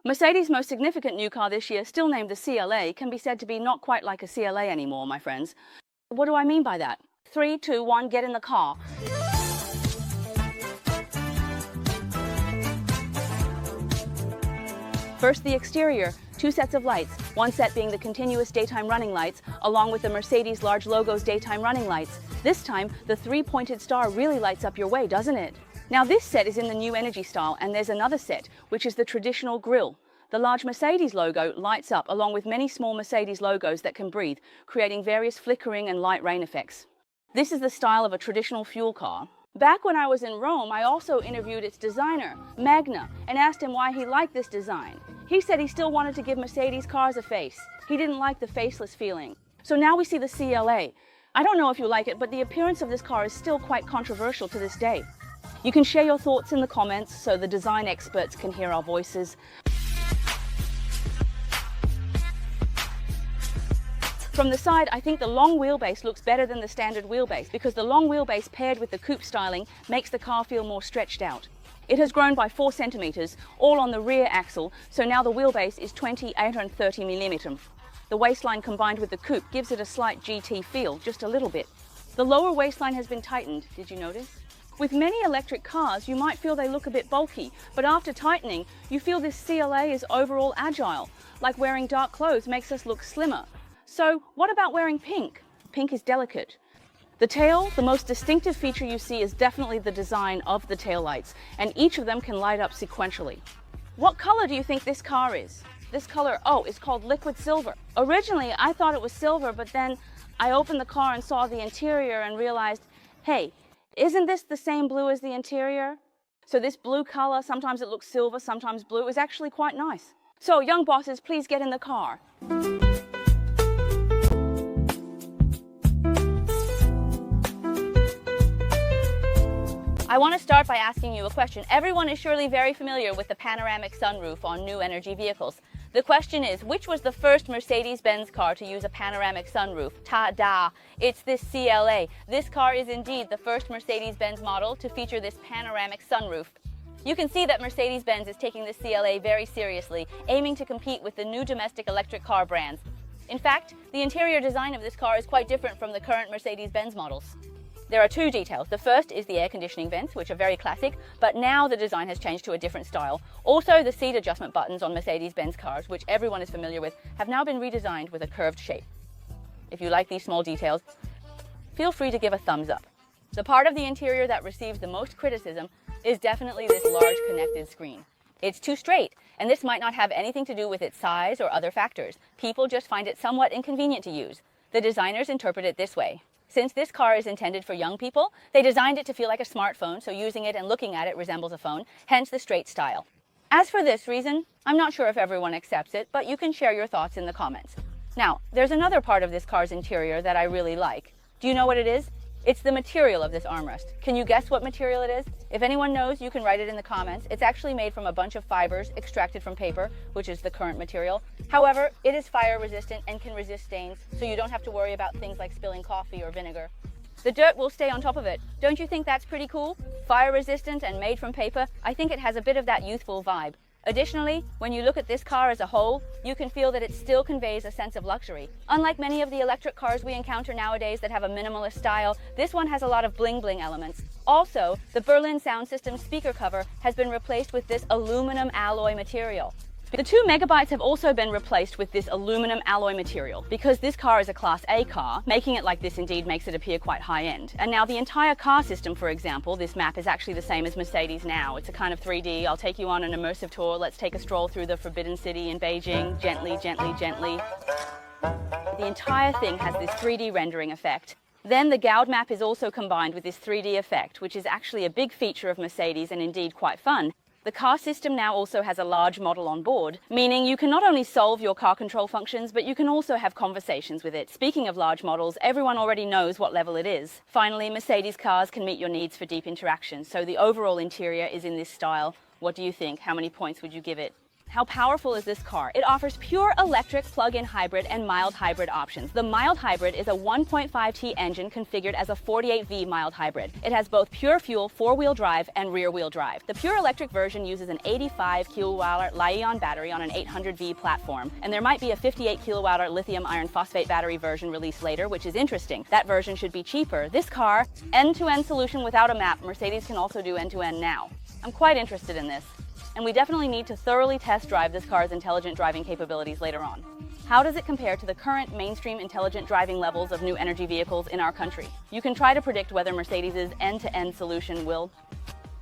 Mercedes' most significant new car this year, still named the CLA, can be said to be not quite like a CLA anymore, my friends. What do I mean by that? 3, 2, 1, get in the car. First, the exterior. 2 sets of lights, one set being the continuous daytime running lights, along with the Mercedes large logo's daytime running lights. This time, the 3-pointed star really lights up your way, doesn't it? Now this set is in the new energy style, and there's another set, which is the traditional grille. The large Mercedes logo lights up along with many small Mercedes logos that can breathe, creating various flickering and light rain effects. This is the style of a traditional fuel car. Back when I was in Rome, I also interviewed its designer, Magna, and asked him why he liked this design. He said he still wanted to give Mercedes cars a face. He didn't like the faceless feeling. So now we see the CLA. I don't know if you like it, but the appearance of this car is still quite controversial to this day. You can share your thoughts in the comments so the design experts can hear our voices. From the side, I think the long wheelbase looks better than the standard wheelbase because the long wheelbase paired with the coupe styling makes the car feel more stretched out. It has grown by 4 centimeters, all on the rear axle, so now the wheelbase is 2830 millimeters. The waistline combined with the coupe gives it a slight GT feel, just a little bit. The lower waistline has been tightened, did you notice? With many electric cars, you might feel they look a bit bulky, but after tightening, you feel this CLA is overall agile, like wearing dark clothes makes us look slimmer. So what about wearing pink? Pink is delicate. The tail, the most distinctive feature you see is definitely the design of the taillights, and each of them can light up sequentially. What color do you think this car is? This color, oh, it's called liquid silver. Originally, I thought it was silver, but then I opened the car and saw the interior and realized, hey, isn't this the same blue as the interior? So this blue color, sometimes it looks silver, sometimes blue, is actually quite nice. So young bosses, please get in the car. I want to start by asking you a question. Everyone is surely very familiar with the panoramic sunroof on new energy vehicles. The question is, which was the first Mercedes-Benz car to use a panoramic sunroof? Ta-da! It's this CLA. This car is indeed the first Mercedes-Benz model to feature this panoramic sunroof. You can see that Mercedes-Benz is taking this CLA very seriously, aiming to compete with the new domestic electric car brands. In fact, the interior design of this car is quite different from the current Mercedes-Benz models. There are 2 details. The first is the air conditioning vents, which are very classic, but now the design has changed to a different style. Also, the seat adjustment buttons on Mercedes-Benz cars, which everyone is familiar with, have now been redesigned with a curved shape. If you like these small details, feel free to give a thumbs up. The part of the interior that receives the most criticism is definitely this large connected screen. It's too straight, and this might not have anything to do with its size or other factors. People just find it somewhat inconvenient to use. The designers interpret it this way. Since this car is intended for young people, they designed it to feel like a smartphone, so using it and looking at it resembles a phone, hence the straight style. As for this reason, I'm not sure if everyone accepts it, but you can share your thoughts in the comments. Now, there's another part of this car's interior that I really like. Do you know what it is? It's the material of this armrest. Can you guess what material it is? If anyone knows, you can write it in the comments. It's actually made from a bunch of fibers extracted from paper, which is the current material. However, it is fire resistant and can resist stains, so you don't have to worry about things like spilling coffee or vinegar. The dirt will stay on top of it. Don't you think that's pretty cool? Fire resistant and made from paper, I think it has a bit of that youthful vibe. Additionally, when you look at this car as a whole, you can feel that it still conveys a sense of luxury. Unlike many of the electric cars we encounter nowadays that have a minimalist style, this one has a lot of bling-bling elements. Also, the Berlin sound system speaker cover has been replaced with this aluminum alloy material. The 2 megabytes have also been replaced with this aluminum alloy material because this car is a Class A car. Making it like this indeed makes it appear quite high-end. And now the entire car system, for example, this map is actually the same as Mercedes now. It's a kind of 3D. I'll take you on an immersive tour. Let's take a stroll through the Forbidden City in Beijing. Gently, gently, gently. The entire thing has this 3D rendering effect. Then the Gaud map is also combined with this 3D effect, which is actually a big feature of Mercedes and indeed quite fun. The car system now also has a large model on board, meaning you can not only solve your car control functions, but you can also have conversations with it. Speaking of large models, everyone already knows what level it is. Finally, Mercedes cars can meet your needs for deep interaction, so the overall interior is in this style. What do you think? How many points would you give it? How powerful is this car? It offers pure electric plug-in hybrid and mild hybrid options. The mild hybrid is a 1.5T engine configured as a 48V mild hybrid. It has both pure fuel four-wheel drive and rear-wheel drive. The pure electric version uses an 85 kWh Li-ion battery on an 800V platform, and there might be a 58 kWh lithium iron phosphate battery version released later, which is interesting. That version should be cheaper. This car, end-to-end solution without a map. Mercedes can also do end-to-end now. I'm quite interested in this. And we definitely need to thoroughly test drive this car's intelligent driving capabilities later on. How does it compare to the current mainstream intelligent driving levels of new energy vehicles in our country? You can try to predict whether Mercedes' end-to-end solution will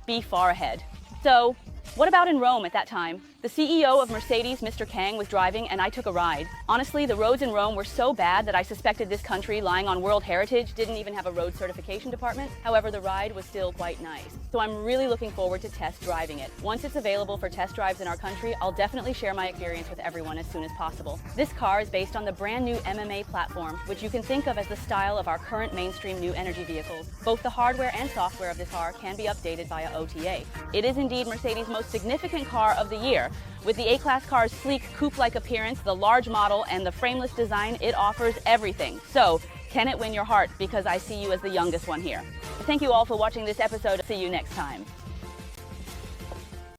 be far ahead. So, what about in Rome at that time? The CEO of Mercedes, Mr. Kang, was driving and I took a ride. Honestly, the roads in Rome were so bad that I suspected this country, lying on World Heritage, didn't even have a road certification department. However, the ride was still quite nice. So I'm really looking forward to test driving it. Once it's available for test drives in our country, I'll definitely share my experience with everyone as soon as possible. This car is based on the brand new MMA platform, which you can think of as the style of our current mainstream new energy vehicles. Both the hardware and software of this car can be updated via OTA. It is indeed Mercedes' most significant car of the year. With the A-Class car's sleek coupe-like appearance, the large model, and the frameless design, it offers everything. So, can it win your heart? Because I see you as the youngest one here. Thank you all for watching this episode. See you next time.